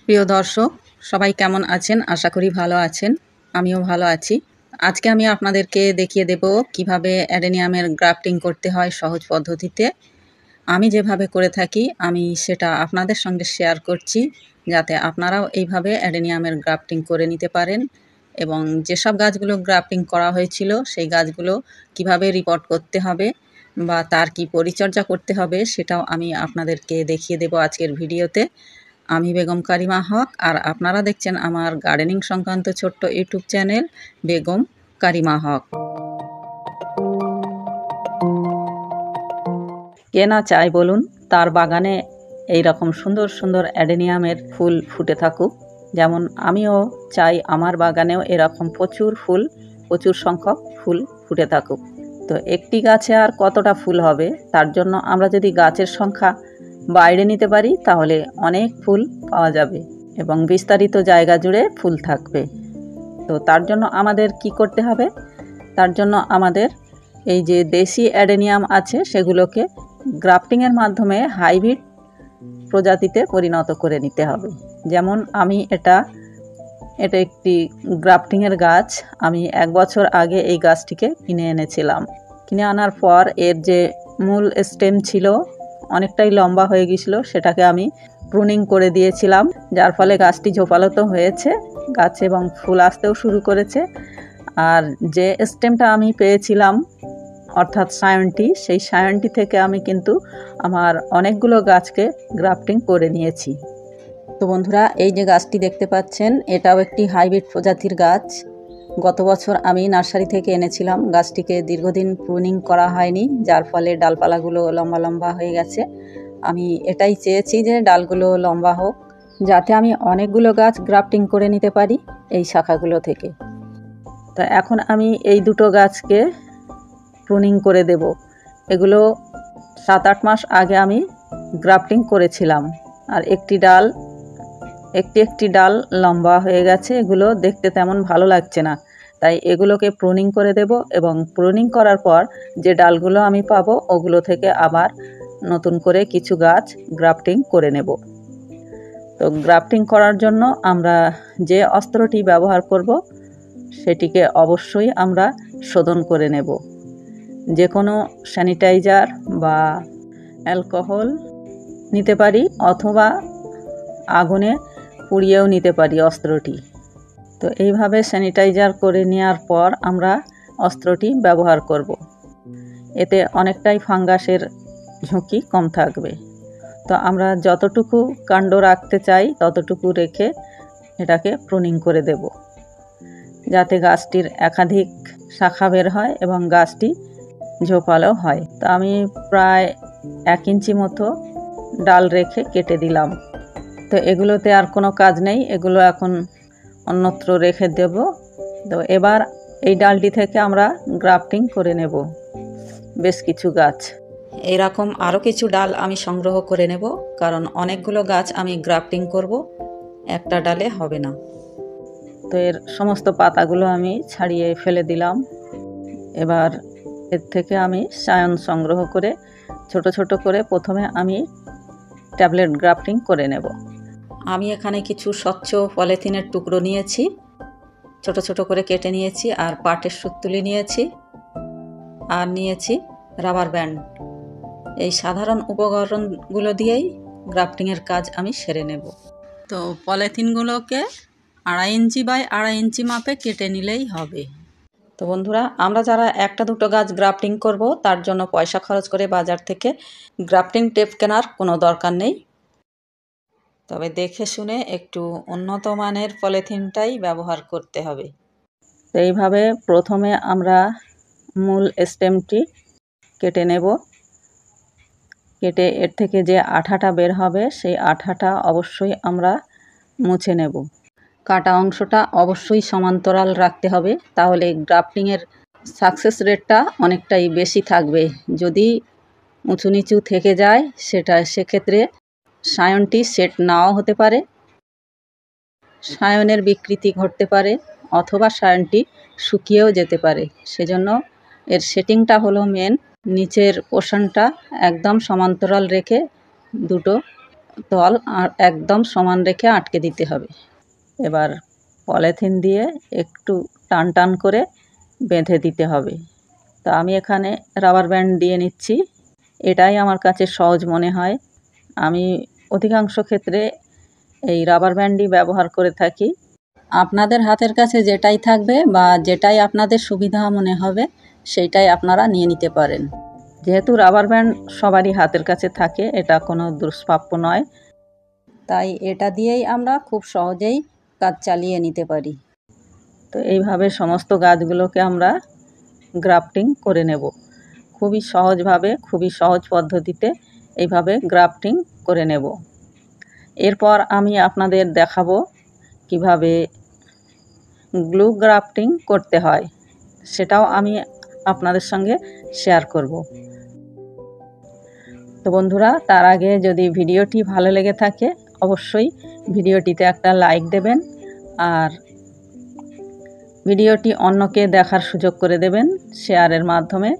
প্রিয় দর্শক, সবাই কেমন আছেন? আশা করি ভালো আছেন। আমিও ভালো আছি। আজকে আমি আপনাদেরকে দেখিয়ে দেব কিভাবে অ্যাডেনিয়ামের গ্রাফটিং করতে হয় সহজ পদ্ধতিতে। আমি যেভাবে করে থাকি আমি সেটা আপনাদের সঙ্গে শেয়ার করছি, যাতে আপনারাও এইভাবে অ্যাডেনিয়ামের গ্রাফটিং করে নিতে পারেন এবং যেসব গাছগুলো গ্রাফটিং করা হয়েছিল সেই গাছগুলো কিভাবে রিপোর্ট করতে হবে বা তার কি পরিচর্যা করতে হবে সেটাও আমি আপনাদেরকে দেখিয়ে দেব আজকের ভিডিওতে। আমি বেগম কারিমা হক, আর আপনারা দেখছেন আমার গার্ডেনিং সংক্রান্ত ছোট্ট ইউটিউব চ্যানেল বেগম কারিমা হক। কে না চায় বলুন তার বাগানে এই রকম সুন্দর সুন্দর অ্যাডেনিয়ামের ফুল ফুটে থাকুক? যেমন আমিও চাই আমার বাগানেও এরকম প্রচুর সংখ্যক ফুল ফুটে থাকুক। তো একটি গাছে আর কতটা ফুল হবে, তার জন্য আমরা যদি গাছের সংখ্যা বাইরে নিতে পারি তাহলে অনেক ফুল পাওয়া যাবে এবং বিস্তারিত জায়গা জুড়ে ফুল থাকবে। তো তার জন্য আমাদের কি করতে হবে? তার জন্য আমাদের এই যে দেশি অ্যাডেনিয়াম আছে সেগুলোকে গ্রাফটিংয়ের মাধ্যমে হাইব্রিড প্রজাতিতে পরিণত করে নিতে হবে। যেমন আমি এটা একটি গ্রাফটিংয়ের গাছ। আমি 1 বছর আগে এই গাছটিকে কিনে এনেছিলাম। কিনে আনার পর এর যে মূল স্টেম ছিল অনেকটাই লম্বা হয়ে গিয়েছিল, সেটাকে আমি প্রুনিং করে দিয়েছিলাম, যার ফলে গাছটি ঝোপালো হয়েছে গাছে এবং ফুল আসতেও শুরু করেছে। আর যে স্টেমটা আমি পেয়েছিলাম অর্থাৎ সায়নটি, সেই সায়নটি থেকে আমি কিন্তু আমার অনেকগুলো গাছকে গ্রাফটিং করে নিয়েছি। তো বন্ধুরা, এই যে গাছটি দেখতে পাচ্ছেন এটাও একটি হাইব্রিড প্রজাতির গাছ। গত বছর আমি নার্সারি থেকে এনেছিলাম। গাছটিকে দীর্ঘদিন প্রুনিং করা হয়নি, যার ফলে ডালপালাগুলো লম্বা লম্বা হয়ে গেছে। আমি এটাই চেয়েছি যে ডালগুলো লম্বা হোক, যাতে আমি অনেকগুলো গাছ গ্রাফটিং করে নিতে পারি এই শাখাগুলো থেকে। তো এখন আমি এই দুটো গাছকে প্রুনিং করে দেব। এগুলো 7-8 মাস আগে আমি গ্রাফটিং করেছিলাম, আর একটি ডাল লম্বা হয়ে গেছে। এগুলো দেখতে তেমন ভালো লাগছে না, তাই এগুলোকে প্রুনিং করে দেব এবং প্রুনিং করার পর যে ডালগুলো আমি পাবো ওগুলো থেকে আবার নতুন করে কিছু গাছ গ্রাফটিং করে নেব। তো গ্রাফটিং করার জন্য আমরা যে অস্ত্রটি ব্যবহার করব সেটিকে অবশ্যই আমরা শোধন করে নেব। যে কোনো স্যানিটাইজার বা অ্যালকোহল নিতে পারি, অথবা আগুনে পুড়িয়েও নিতে পারি অস্ত্রটি। তো এইভাবে স্যানিটাইজার করে নেওয়ার পর আমরা অস্ত্রটি ব্যবহার করব। এতে অনেকটাই ফাঙ্গাসের ঝুঁকি কম থাকবে। তো আমরা যতটুকু কাণ্ড রাখতে চাই ততটুকু রেখে এটাকে প্রুনিং করে দেব, যাতে গাছটির একাধিক শাখা বের হয় এবং গাছটি ঝোপালো হয়। তো আমি প্রায় 1 ইঞ্চি মতো ডাল রেখে কেটে দিলাম। তো এগুলোতে আর কোনো কাজ নেই, এগুলো এখন অন্যত্র রেখে দেব। তো এবার এই ডালটি থেকে আমরা গ্রাফটিং করে নেব বেশ কিছু গাছ। এরকম আরও কিছু ডাল আমি সংগ্রহ করে নেব, কারণ অনেকগুলো গাছ আমি গ্রাফটিং করব, একটা ডালে হবে না। তো এর সমস্ত পাতাগুলো আমি ছাড়িয়ে ফেলে দিলাম। এবার এর থেকে আমি সায়ন সংগ্রহ করে ছোট ছোট করে প্রথমে আমি ট্যাবলেট গ্রাফটিং করে নেব। আমি এখানে কিছু স্বচ্ছ পলিথিনের টুকরো নিয়েছি, ছোট ছোট করে কেটে নিয়েছি, আর পাটের সুত তুলে নিয়েছি, আর নিয়েছি রাবার ব্যান্ড। এই সাধারণ উপকরণগুলো দিয়েই গ্রাফটিংয়ের কাজ আমি সেরে নেব। তো পলিথিনগুলোকে 2.5 ইঞ্চি বাই 2.5 ইঞ্চি মাপে কেটে নিলেই হবে। তো বন্ধুরা, আমরা যারা 1-2 গাছ গ্রাফটিং করব তার জন্য পয়সা খরচ করে বাজার থেকে গ্রাফটিং টেপ কেনার কোনো দরকার নেই। তবে দেখে শুনে একটু উন্নত মানের পলিথিনটাই ব্যবহার করতে হবে। তো এইভাবে প্রথমে আমরা মূল স্টেমটি কেটে নেব। কেটে এর থেকে যে আঠাটা বের হবে সেই আঠাটা অবশ্যই আমরা মুছে নেব। কাটা অংশটা অবশ্যই সমান্তরাল রাখতে হবে, তাহলে গ্রাফটিংয়ের সাকসেস রেটটা অনেকটাই বেশি থাকবে। যদি উঁচু নিচু থেকে যায় সেক্ষেত্রে সায়নটি সেট নাও হতে পারে, সায়নের বিকৃতি ঘটতে পারে, অথবা সায়নটি শুকিয়েও যেতে পারে। সেজন্য এর সেটিংটা হলো মেন। নিচের পোর্শনটা একদম সমান্তরাল রেখে দুটো তল আর একদম সমান রেখে আটকে দিতে হবে। এবার পলিথিন দিয়ে একটু টান টান করে বেঁধে দিতে হবে। তো আমি এখানে রাবার ব্যান্ড দিয়ে নিচ্ছি, এটাই আমার কাছে সহজ মনে হয়। আমি অধিকাংশ ক্ষেত্রে এই রাবার ব্যান্ডই ব্যবহার করে থাকি। আপনাদের হাতের কাছে যেটাই থাকবে বা যেটাই আপনাদের সুবিধা মনে হবে সেইটাই আপনারা নিয়ে নিতে পারেন। যেহেতু রাবার ব্যান্ড সবারই হাতের কাছে থাকে, এটা কোনো দুষ্প্রাপ্য নয়, তাই এটা দিয়েই আমরা খুব সহজেই কাজ চালিয়ে নিতে পারি। তো এইভাবে সমস্ত গাছগুলোকে আমরা গ্রাফটিং করে নেব। খুবই সহজভাবে, খুবই সহজ পদ্ধতিতে এইভাবে গ্রাফটিং করে নেব। এরপর আমি আপনাদের দেখাবো কিভাবে গ্লু গ্রাফটিং করতে হয়, সেটাও আমি আপনাদের সঙ্গে শেয়ার করব। তো বন্ধুরা, তার আগে যদি ভিডিওটি ভালো লেগে থাকে অবশ্যই ভিডিওটিতে একটা লাইক দেবেন আর ভিডিওটি অন্যকে দেখার সুযোগ করে দেবেন শেয়ারের মাধ্যমে।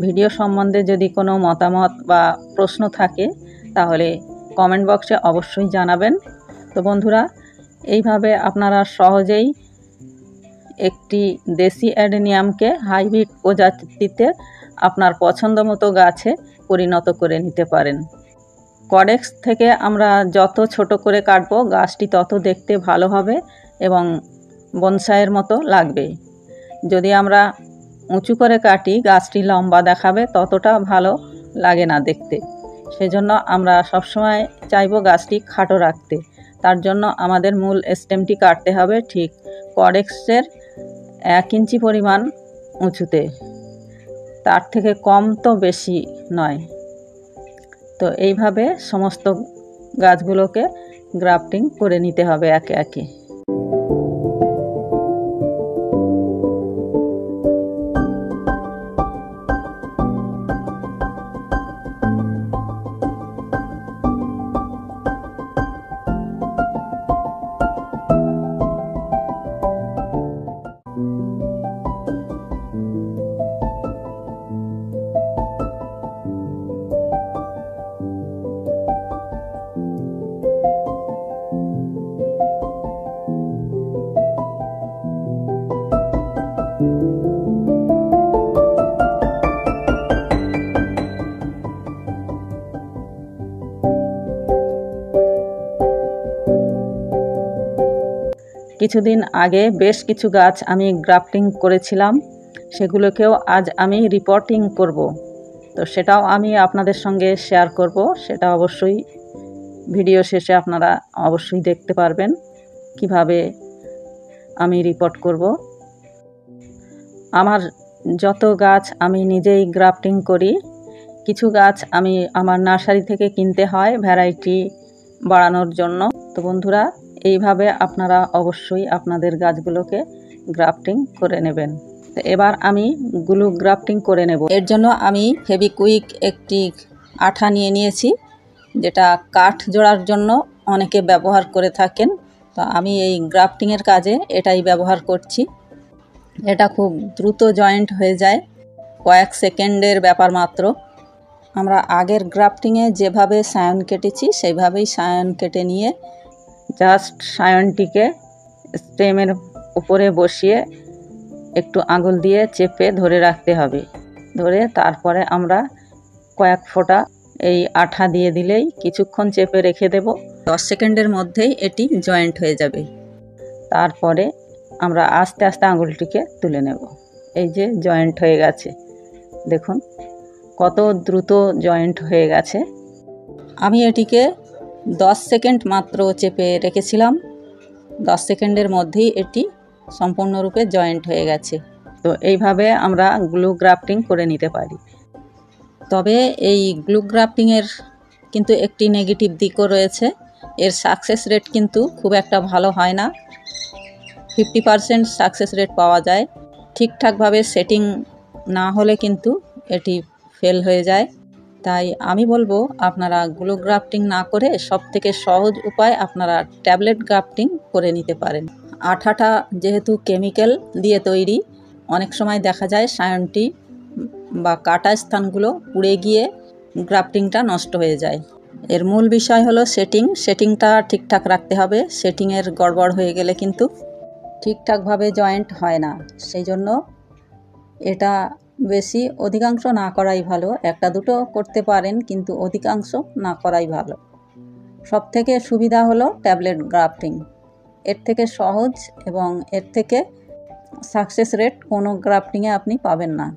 ভিডিও সম্বন্ধে যদি কোনো মতামত বা প্রশ্ন থাকে তাহলে কমেন্ট বক্সে অবশ্যই জানাবেন। তো বন্ধুরা, এইভাবে আপনারা সহজেই একটি দেশি অ্যাডেনিয়ামকে হাইব্রিড প্রজাতিতে আপনার পছন্দ মতো গাছে পরিণত করে নিতে পারেন। কডেক্স থেকে আমরা যত ছোট করে কাটবো গাছটি তত দেখতে ভালো হবে এবং বনসাইয়ের মতো লাগবে। যদি আমরা উঁচু করে কাটি গাছটি লম্বা দেখাবে, ততটা ভালো লাগে না দেখতে। সেজন্য আমরা সবসময় চাইবো গাছটি খাটো রাখতে। তার জন্য আমাদের মূল স্টেমটি কাটতে হবে ঠিক কডেক্সের 1 ইঞ্চি পরিমাণ উঁচুতে, তার থেকে কম তো বেশি নয়। তো এইভাবে সমস্ত গাছগুলোকে গ্রাফটিং করে নিতে হবে একে একে। কিছুদিন আগে বেশ কিছু গাছ আমি গ্রাফটিং করেছিলাম, সেগুলোকেও আজ আমি রিপোর্টিং করব। তো সেটাও আমি আপনাদের সঙ্গে শেয়ার করব, সেটা অবশ্যই ভিডিও শেষে আপনারা অবশ্যই দেখতে পারবেন কিভাবে আমি রিপোর্ট করব। আমার যত গাছ আমি নিজেই গ্রাফটিং করি, কিছু গাছ আমি আমার নার্সারি থেকে কিনতে হয় ভ্যারাইটি বাড়ানোর জন্য। তো বন্ধুরা, এইভাবে আপনারা অবশ্যই আপনাদের গাছগুলোকে গ্রাফটিং করে নেবেন। তো এবার আমি গ্লু গ্রাফটিং করে নেব। এর জন্য আমি ফেভিকুইক একটি আঠা নিয়ে নিয়েছি, যেটা কাঠ জোড়ার জন্য অনেকে ব্যবহার করে থাকেন। তো আমি এই গ্রাফটিংয়ের কাজে এটাই ব্যবহার করছি। এটা খুব দ্রুত জয়েন্ট হয়ে যায়, কয়েক সেকেন্ডের ব্যাপার মাত্র। আমরা আগের গ্রাফটিংয়ে যেভাবে সায়ন কেটেছি সেইভাবেই সায়ন কেটে নিয়ে জাস্ট সায়নটিকে স্টেমের উপরে বসিয়ে একটু আঙুল দিয়ে চেপে ধরে রাখতে হবে। ধরে তারপরে আমরা কয়েক ফোঁটা এই আঠা দিয়ে দিলেই কিছুক্ষণ চেপে রেখে দেব। 10 সেকেন্ডের মধ্যেই এটি জয়েন্ট হয়ে যাবে। তারপরে আমরা আস্তে আস্তে আঙুলটিকে তুলে নেব। এই যে জয়েন্ট হয়ে গেছে, দেখুন কত দ্রুত জয়েন্ট হয়ে গেছে। আমি এটিকে 10 সেকেন্ড মাত্র চেপে রেখেছিলাম, 10 সেকেন্ডের মধ্যেই এটি সম্পূর্ণরূপে জয়েন্ট হয়ে গেছে। তো এইভাবে আমরা গ্লু গ্রাফটিং করে নিতে পারি। তবে এই গ্লু গ্রাফটিংয়ের কিন্তু একটি নেগেটিভ দিকও রয়েছে। এর সাকসেস রেট কিন্তু খুব একটা ভালো হয় না, 50% সাকসেস রেট পাওয়া যায়। ঠিকঠাকভাবে সেটিং না হলে কিন্তু এটি ফেল হয়ে যায়। তাই আমি বলবো আপনারা গ্লু গ্রাফটিং না করে সবথেকে সহজ উপায় আপনারা ট্যাবলেট গ্রাফটিং করে নিতে পারেন। আঠাটা যেহেতু কেমিক্যাল দিয়ে তৈরি, অনেক সময় দেখা যায় সায়নটি বা কাটা স্থানগুলো পুড়ে গিয়ে গ্রাফটিংটা নষ্ট হয়ে যায়। এর মূল বিষয় হলো সেটিংটা ঠিকঠাক রাখতে হবে। সেটিংয়ের গড়বড় হয়ে গেলে কিন্তু ঠিকঠাকভাবে জয়েন্ট হয় না। সেই জন্য এটা অধিকাংশ না করাই ভালো। একটা দুটো করতে পারেন, কিন্তু অধিকাংশ না করাই ভালো। সবথেকে সুবিধা হলো ট্যাবলেট গ্রাফটিং। এর থেকে সহজ এবং এর থেকে সাকসেস রেট কোনো গ্রাফটিংয়ে আপনি পাবেন না।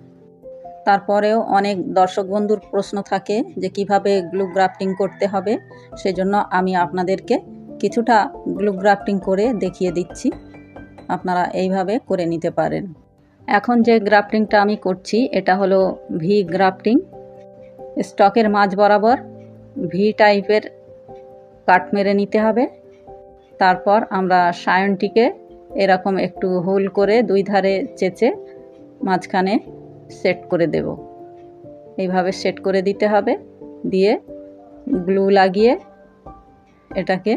তারপরেও অনেক দর্শক বন্ধুর প্রশ্ন থাকে যে কিভাবে গ্লু গ্রাফটিং করতে হবে। সেজন্য আমি আপনাদেরকে কিছুটা গ্লু গ্রাফটিং করে দেখিয়ে দিচ্ছি। আপনারা এইভাবে করে নিতে পারেন। এখন যে গ্রাফটিংটা আমি করছি এটা হলো ভি গ্রাফটিং। স্টকের মাঝ বরাবর ভি টাইপের কাট মেরে নিতে হবে। তারপর আমরা সায়নটিকে এরকম একটু হোল করে দুই ধারে চেঁচে মাঝখানে সেট করে দেব। এইভাবে সেট করে দিতে হবে। দিয়ে গ্লু লাগিয়ে এটাকে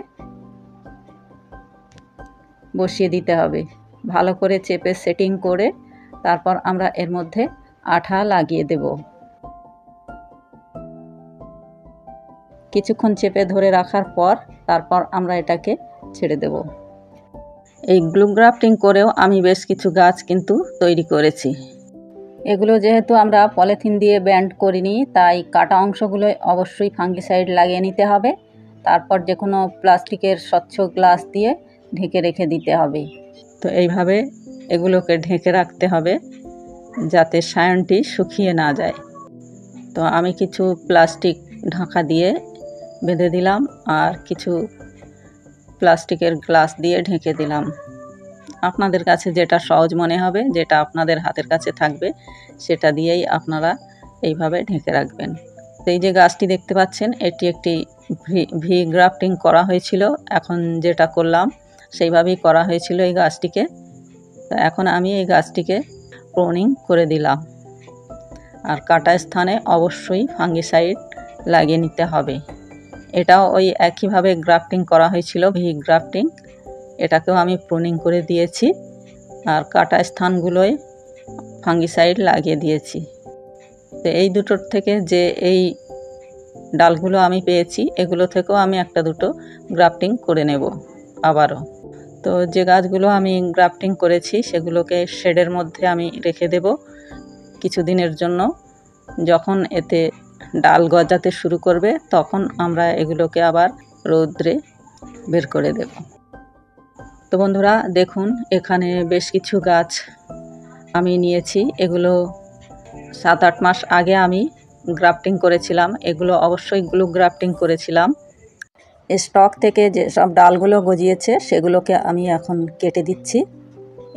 বসিয়ে দিতে হবে। ভালো করে চেপে সেটিং করে তারপর আমরা এর মধ্যে আঠা লাগিয়ে দেব। কিছুক্ষণ চেপে ধরে রাখার পর তারপর আমরা এটাকে ছেড়ে দেব। এই গ্লু গ্রাফটিং করেও আমি বেশ কিছু গাছ কিন্তু তৈরি করেছি। এগুলো যেহেতু আমরা পলিথিন দিয়ে ব্যান্ড করিনি, তাই কাটা অংশগুলো অবশ্যই ফাঙ্গিসাইড লাগিয়ে নিতে হবে। তারপর যে কোনো প্লাস্টিকের স্বচ্ছ গ্লাস দিয়ে ঢেকে রেখে দিতে হবে। তো এইভাবে এগুলোকে ঢেকে রাখতে হবে যাতে সায়নটি শুকিয়ে না যায়। তো আমি কিছু প্লাস্টিক ঢাকা দিয়ে বেঁধে দিলাম আর কিছু প্লাস্টিকের গ্লাস দিয়ে ঢেকে দিলাম। আপনাদের কাছে যেটা সহজ মনে হবে, যেটা আপনাদের হাতের কাছে থাকবে, সেটা দিয়েই আপনারা এইভাবে ঢেকে রাখবেন। এই যে গাছটি দেখতে পাচ্ছেন, এটি একটি ভি গ্রাফটিং করা হয়েছিল। এখন যেটা করলাম সেইভাবেই করা হয়েছিল এই গাছটিকে। তো এখন আমি এই গাছটিকে প্রুনিং করে দিলাম। আর কাটা স্থানে অবশ্যই ফাঙ্গিসাইড লাগিয়ে নিতে হবে। এটাও ওই একইভাবে গ্রাফটিং করা হয়েছিল, ভি গ্রাফটিং। এটাকেও আমি প্রুনিং করে দিয়েছি আর কাটা স্থানগুলোয় ফাঙ্গিসাইড লাগিয়ে দিয়েছি। তো এই দুটোর থেকে যে এই ডালগুলো আমি পেয়েছি, এগুলো থেকেও আমি একটা দুটো গ্রাফটিং করে নেব আবারও। তো যে গাছগুলো আমি গ্রাফটিং করেছি সেগুলোকে শেডের মধ্যে আমি রেখে দেব কিছুদিনের জন্য। যখন এতে ডাল গজাতে শুরু করবে তখন আমরা এগুলোকে আবার রৌদ্রে বের করে দেব। তো বন্ধুরা দেখুন, এখানে বেশ কিছু গাছ আমি নিয়েছি। এগুলো 7-8 মাস আগে আমি গ্রাফটিং করেছিলাম। এগুলো অবশ্যই গ্লু গ্রাফটিং করেছিলাম। স্টক থেকে যে সব ডালগুলো গজিয়েছে সেগুলোকে আমি এখন কেটে দিচ্ছি।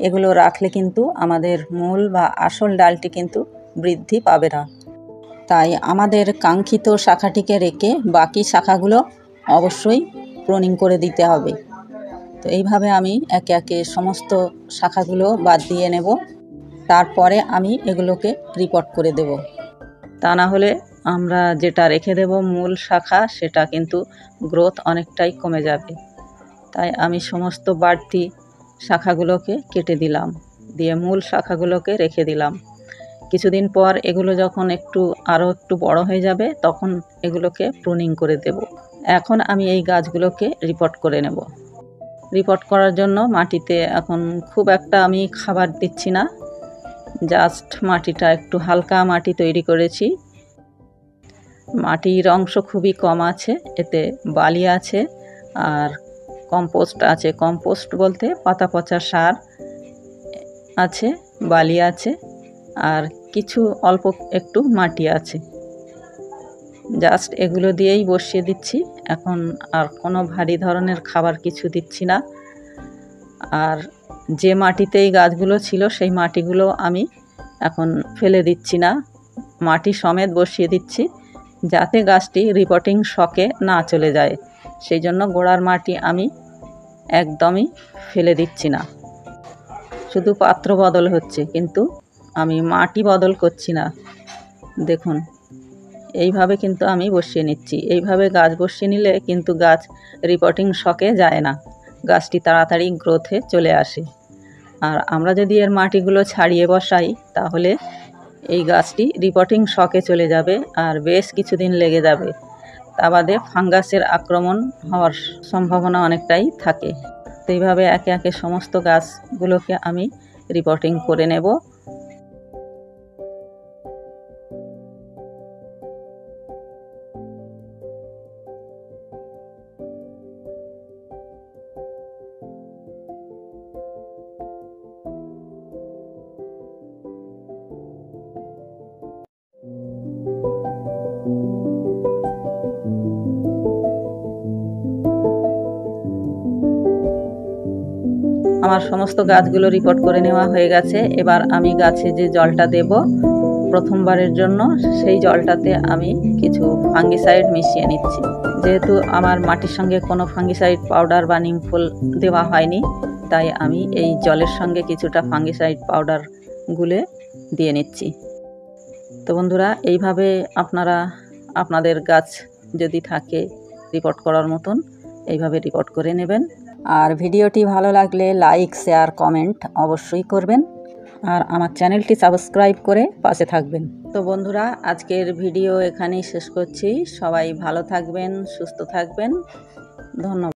এগুলো রাখলে কিন্তু আমাদের মূল বা আসল ডালটি কিন্তু বৃদ্ধি পাবে না। তাই আমাদের কাঙ্ক্ষিত শাখাটিকে রেখে বাকি শাখাগুলো অবশ্যই প্রুনিং করে দিতে হবে। তো এইভাবে আমি একে একে সমস্ত শাখাগুলো বাদ দিয়ে নেব। তারপরে আমি এগুলোকে রিপোর্ট করে দেব। তা না হলে আমরা যেটা রেখে দেব মূল শাখা, সেটা কিন্তু গ্রোথ অনেকটাই কমে যাবে। তাই আমি সমস্ত বাড়তি শাখাগুলোকে কেটে দিলাম, দিয়ে মূল শাখাগুলোকে রেখে দিলাম। কিছুদিন পর এগুলো যখন আরও একটু বড় হয়ে যাবে তখন এগুলোকে প্রুনিং করে দেব। এখন আমি এই গাছগুলোকে রিপোর্ট করে নেব। রিপোর্ট করার জন্য মাটিতে এখন খুব একটা আমি খাবার দিচ্ছি না, জাস্ট মাটিটা একটু হালকা মাটি তৈরি করেছি। মাটির অংশ খুবই কম আছে, এতে বালি আছে আর কম্পোস্ট আছে। কম্পোস্ট বলতে পাতা পচা সার আছে, বালি আছে আর কিছু অল্প একটু মাটি আছে। জাস্ট এগুলো দিয়েই বসিয়ে দিচ্ছি। এখন আর কোনো ভারী ধরনের খাবার কিছু দিচ্ছি না। আর যে মাটিতে এই গাছগুলো ছিল সেই মাটিগুলো আমি এখন ফেলে দিচ্ছি না, মাটি সমেত বসিয়ে দিচ্ছি যাতে গাছটি রিপোর্টিং শকে না চলে যায়। সেই জন্য গোড়ার মাটি আমি একদমই ফেলে দিচ্ছি না, শুধু পাত্র বদল হচ্ছে কিন্তু আমি মাটি বদল করছি না। দেখুন, এইভাবে কিন্তু আমি বসিয়ে নিচ্ছি। এইভাবে গাছ বসিয়ে নিলে কিন্তু গাছ রিপোর্টিং শকে যায় না, গাছটি তাড়াতাড়ি গ্রোথে চলে আসে। আর আমরা যদি এর মাটিগুলো ছাড়িয়ে বসাই তাহলে এই গাছটি রিপোর্টিং শকে চলে যাবে আর বেশ কিছুদিন লেগে যাবে। তা বাদে ফাঙ্গাসের আক্রমণ হওয়ার সম্ভাবনা অনেকটাই থাকে। তো এইভাবে একে একে সমস্ত গাছগুলোকে আমি রিপোর্টিং করে নেব। আমার সমস্ত গাছগুলো রিপোর্ট করে নেওয়া হয়ে গেছে। এবার আমি গাছে যে জলটা দেব প্রথমবারের জন্য, সেই জলটাতে আমি কিছু ফাঙ্গিসাইড মিশিয়ে নিচ্ছি। যেহেতু আমার মাটির সঙ্গে কোনো ফাঙ্গিসাইড পাউডার বা নিমফুল দেওয়া হয়নি, তাই আমি এই জলের সঙ্গে কিছুটা ফাঙ্গিসাইড পাউডার গুলে দিয়ে নিচ্ছি। তো বন্ধুরা, এইভাবে আপনারা আপনাদের গাছ যদি থাকে রিপোর্ট করার মতন, এইভাবে রিপোর্ট করে নেবেন। আর ভিডিওটি ভালো লাগলে লাইক, শেয়ার, কমেন্ট অবশ্যই করবেন। আর আমার চ্যানেলটি সাবস্ক্রাইব করে পাশে থাকবেন। তো বন্ধুরা, আজকের ভিডিও এখানেই শেষ করছি। সবাই ভালো থাকবেন, সুস্থ থাকবেন। ধন্যবাদ।